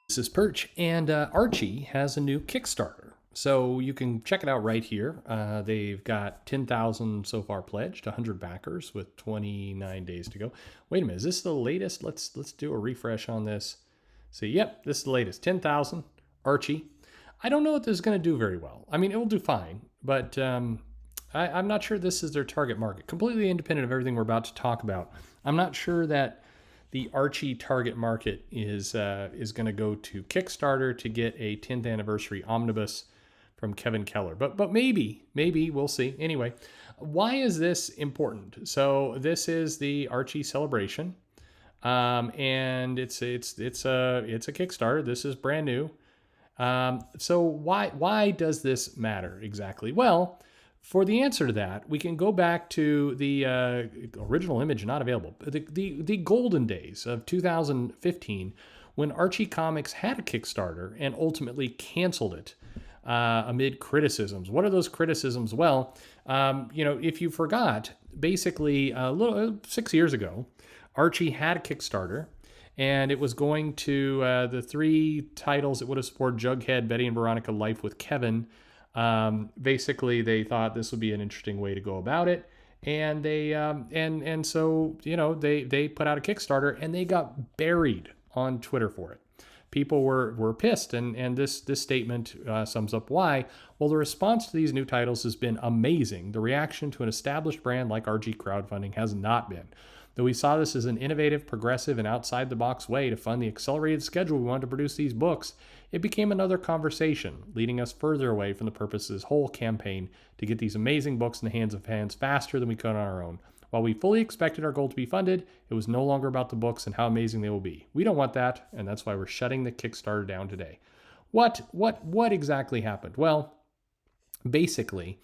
This is Perch, and Archie has a new Kickstarter. So you can check it out right here. They've got 10,000 so far pledged, 100 backers with 29 days to go. Wait a minute, is this the latest? Let's do a refresh on this. See, yep, this is the latest. 10,000, Archie. I don't know if this is going to do very well. I mean, it will do fine, but I'm not sure this is their target market. Completely independent of everything we're about to talk about. I'm not sure that the Archie target market is going to go to Kickstarter to get a 10th anniversary omnibus from Kevin Keller. But maybe we'll see. Anyway, why is this important? So this is the Archie celebration, and it's a Kickstarter. This is brand new. So why does this matter exactly? Well, for the answer to that, we can go back to the original image not available, the golden days of 2015, when Archie Comics had a Kickstarter and ultimately canceled it amid criticisms. What are those criticisms? Well, if you forgot, basically 6 years ago, Archie had a Kickstarter. And it was going to the three titles that would have supported Jughead, Betty and Veronica, Life with Kevin. Basically, they thought this would be an interesting way to go about it, and they so they put out a Kickstarter, and they got buried on Twitter for it. People were pissed, and this statement sums up why. Well, the response to these new titles has been amazing. The reaction to an established brand like Archie crowdfunding has not been. Though we saw this as an innovative, progressive, and outside-the-box way to fund the accelerated schedule we wanted to produce these books, it became another conversation, leading us further away from the purpose of this whole campaign to get these amazing books in the hands of fans faster than we could on our own. While we fully expected our goal to be funded, it was no longer about the books and how amazing they will be. We don't want that, and that's why we're shutting the Kickstarter down today. What exactly happened? Well, basically,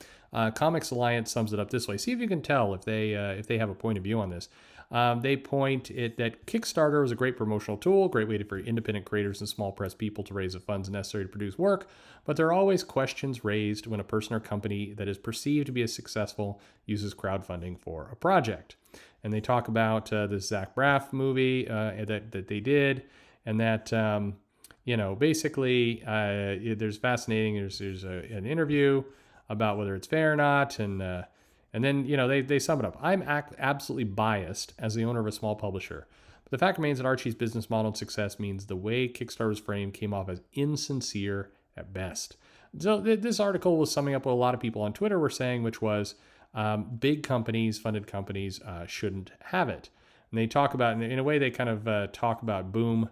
Comics Alliance sums it up this way. See if you can tell if they have a point of view on this. They point it that Kickstarter was a great promotional tool, great way for independent creators and small press people to raise the funds necessary to produce work, but there are always questions raised when a person or company that is perceived to be as successful uses crowdfunding for a project. And they talk about the Zach Braff movie that they did, and that basically there's fascinating. There's an interview about whether it's fair or not, and then, they sum it up. I'm absolutely biased as the owner of a small publisher. But the fact remains that Archie's business model and success means the way Kickstarter's frame came off as insincere at best. So this article was summing up what a lot of people on Twitter were saying, which was big companies, funded companies, shouldn't have it. And they talk about, in a way, they kind of talk about Boom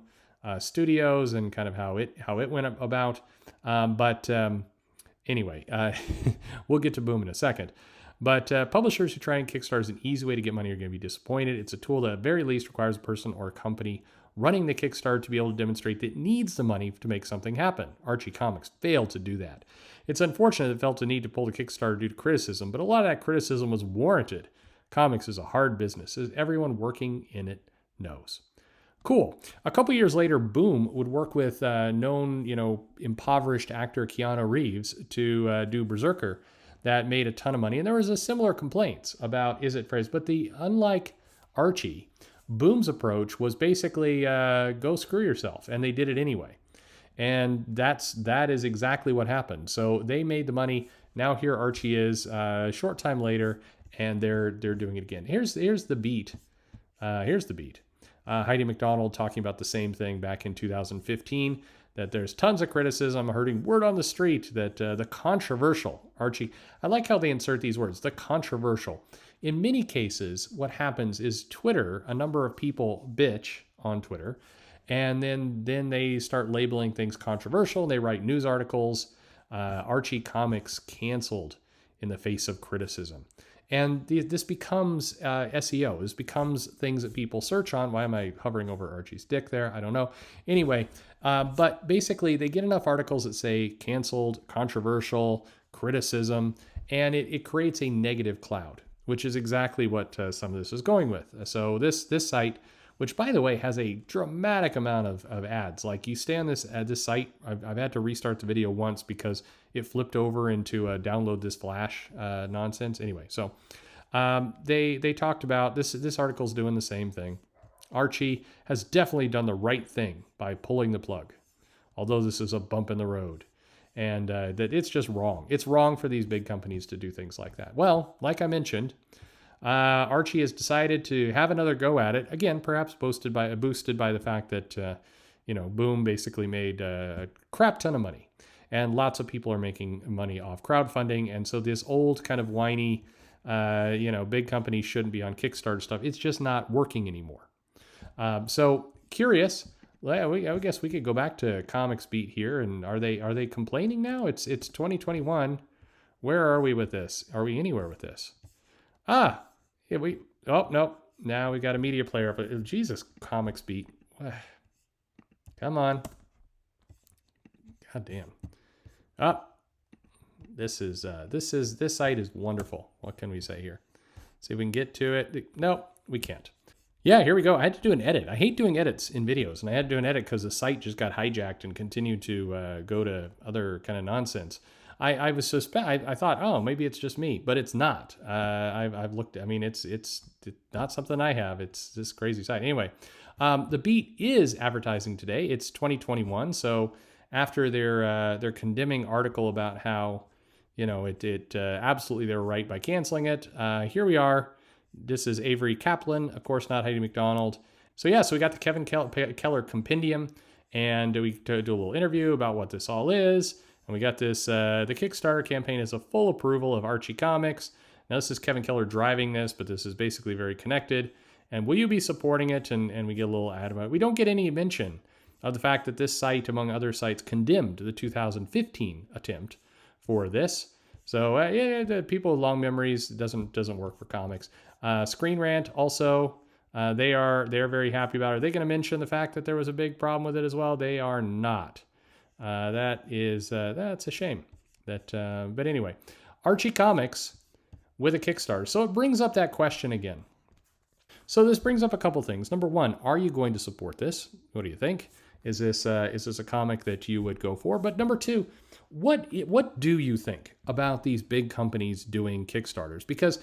Studios and kind of how it went about. Anyway, we'll get to Boom in a second. But publishers who try and Kickstarter is an easy way to get money are going to be disappointed. It's a tool that at very least requires a person or a company running the Kickstarter to be able to demonstrate that it needs the money to make something happen. Archie Comics failed to do that. It's unfortunate it felt the need to pull the Kickstarter due to criticism, but a lot of that criticism was warranted. Comics is a hard business, as everyone working in it knows. Cool. A couple years later, Boom would work with known, impoverished actor Keanu Reeves to do Berserker. That made a ton of money. And there was a similar complaints about is it phrased. But unlike Archie, Boom's approach was basically go screw yourself. And they did it anyway. And that is exactly what happened. So they made the money. Now here Archie is a short time later, and they're doing it again. Here's the beat. Here's the beat. Heidi McDonald talking about the same thing back in 2015. That there's tons of criticism, hurting word on the street that the controversial Archie, I like how they insert these words, the controversial. In many cases, what happens is Twitter, a number of people bitch on Twitter, and then they start labeling things controversial. They write news articles. Archie Comics canceled in the face of criticism. And this becomes SEO. This becomes things that people search on. Why am I hovering over Archie's dick there? I don't know. Anyway, but basically they get enough articles that say canceled, controversial, criticism, and it creates a negative cloud, which is exactly what some of this is going with. So this site, which by the way has a dramatic amount of ads. Like you stay on this site, I've had to restart the video once because it flipped over into download this Flash nonsense. Anyway, so they talked about this article is doing the same thing. Archie has definitely done the right thing by pulling the plug. although this is a bump in the road. And that it's just wrong. It's wrong for these big companies to do things like that. Well, like I mentioned, Archie has decided to have another go at it. Again, perhaps boosted by the fact that, Boom basically made a crap ton of money. And lots of people are making money off crowdfunding. And so this old kind of whiny, big companies shouldn't be on Kickstarter stuff, it's just not working anymore. So curious. Well, I guess we could go back to Comics Beat here. And are they complaining now? It's 2021. Where are we with this? Are we anywhere with this? Yeah, nope. Now we got a media player. But Jesus, Comics Beat. Come on. God damn. This site is wonderful. What can we say here? See if we can get to it. Nope, we can't. Yeah, here we go. I had to do an edit. I hate doing edits in videos, and I had to do an edit because the site just got hijacked and continued to go to other kind of nonsense. I thought, oh, maybe it's just me, but it's not. I've looked. I mean, it's not something I have. It's this crazy site. Anyway, the Beat is advertising today. It's 2021, so after their condemning article about how it absolutely they were right by canceling it. Here we are. This is Avery Kaplan, of course, not Heidi McDonald. So we got the Kevin Keller compendium, and we do a little interview about what this all is. And we got this, the Kickstarter campaign is a full approval of Archie Comics. Now this is Kevin Keller driving this, but this is basically very connected. And will you be supporting it? And we get a little ad about it. We don't get any mention of the fact that this site, among other sites, condemned the 2015 attempt for this. So the people with long memories doesn't work for comics. Screen Rant also, they're very happy about it. Are they going to mention the fact that there was a big problem with it as well? They are not. That's a shame. But anyway, Archie Comics with a Kickstarter. So it brings up that question again. So this brings up a couple things. Number one, are you going to support this? What do you think? Is this a comic that you would go for? But number two, what do you think about these big companies doing Kickstarters? Because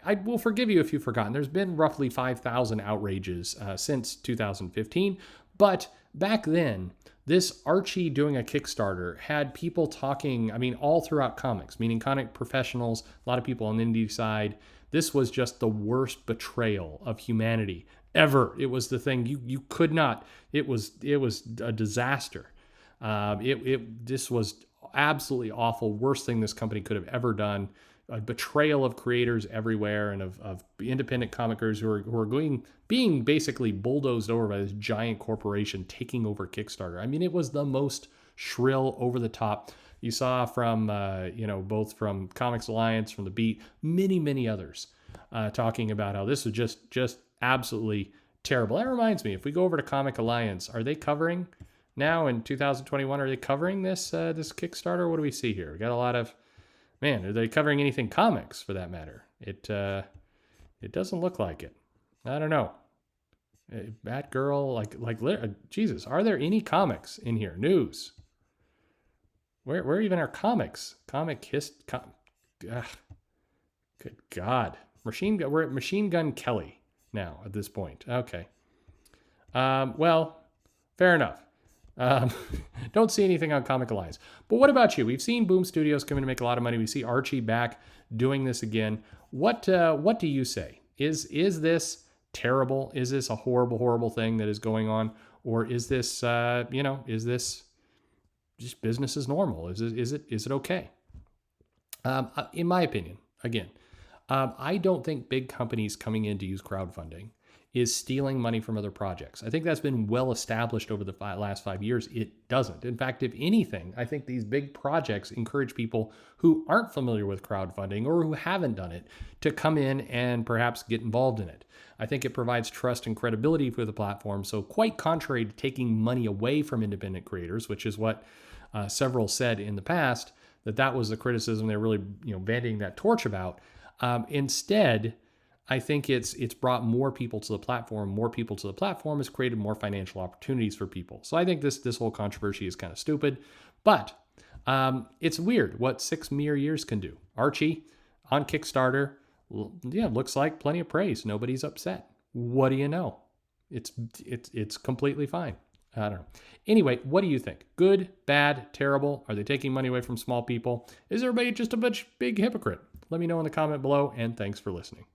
I will forgive you if you've forgotten. There's been roughly 5,000 outrages since 2015. But back then, this Archie doing a Kickstarter had people talking, all throughout comics, meaning comic professionals, a lot of people on the indie side. This was just the worst betrayal of humanity ever. It was the thing you could not. It was a disaster. This was absolutely awful. Worst thing this company could have ever done. A betrayal of creators everywhere and of independent comicers who are being basically bulldozed over by this giant corporation taking over Kickstarter. It was the most shrill, over the top. You saw from both from Comics Alliance, from The Beat, many others talking about how this was just absolutely terrible. That reminds me, if we go over to Comic Alliance, are they covering now in 2021? Are they covering this Kickstarter? What do we see here? We got a lot of, are they covering anything comics for that matter? It doesn't look like it. I don't know. Batgirl, Jesus, are there any comics in here? News. Where even are comics? Good God. We're at Machine Gun Kelly now at this point. Okay. Well, fair enough. Don't see anything on Comic Alliance. But what about you? We've seen Boom Studios come in to make a lot of money. We see Archie back doing this again. What do you say? Is this terrible? Is this a horrible thing that is going on? Or is this, is this just business as normal? Is it okay? In my opinion, again, I don't think big companies coming in to use crowdfunding is stealing money from other projects. I think that's been well established over the last 5 years. It doesn't. In fact, if anything, I think these big projects encourage people who aren't familiar with crowdfunding or who haven't done it to come in and perhaps get involved in it. I think it provides trust and credibility for the platform. So quite contrary to taking money away from independent creators, which is what several said in the past, that was the criticism they're really banding that torch about. Instead, I think it's brought more people to the platform. More people to the platform has created more financial opportunities for people. So I think this whole controversy is kind of stupid, but it's weird what 6 mere years can do. Archie on Kickstarter, looks like plenty of praise. Nobody's upset. What do you know? It's completely fine. I don't know. Anyway, what do you think? Good, bad, terrible? Are they taking money away from small people? Is everybody just a big hypocrite? Let me know in the comment below, and thanks for listening.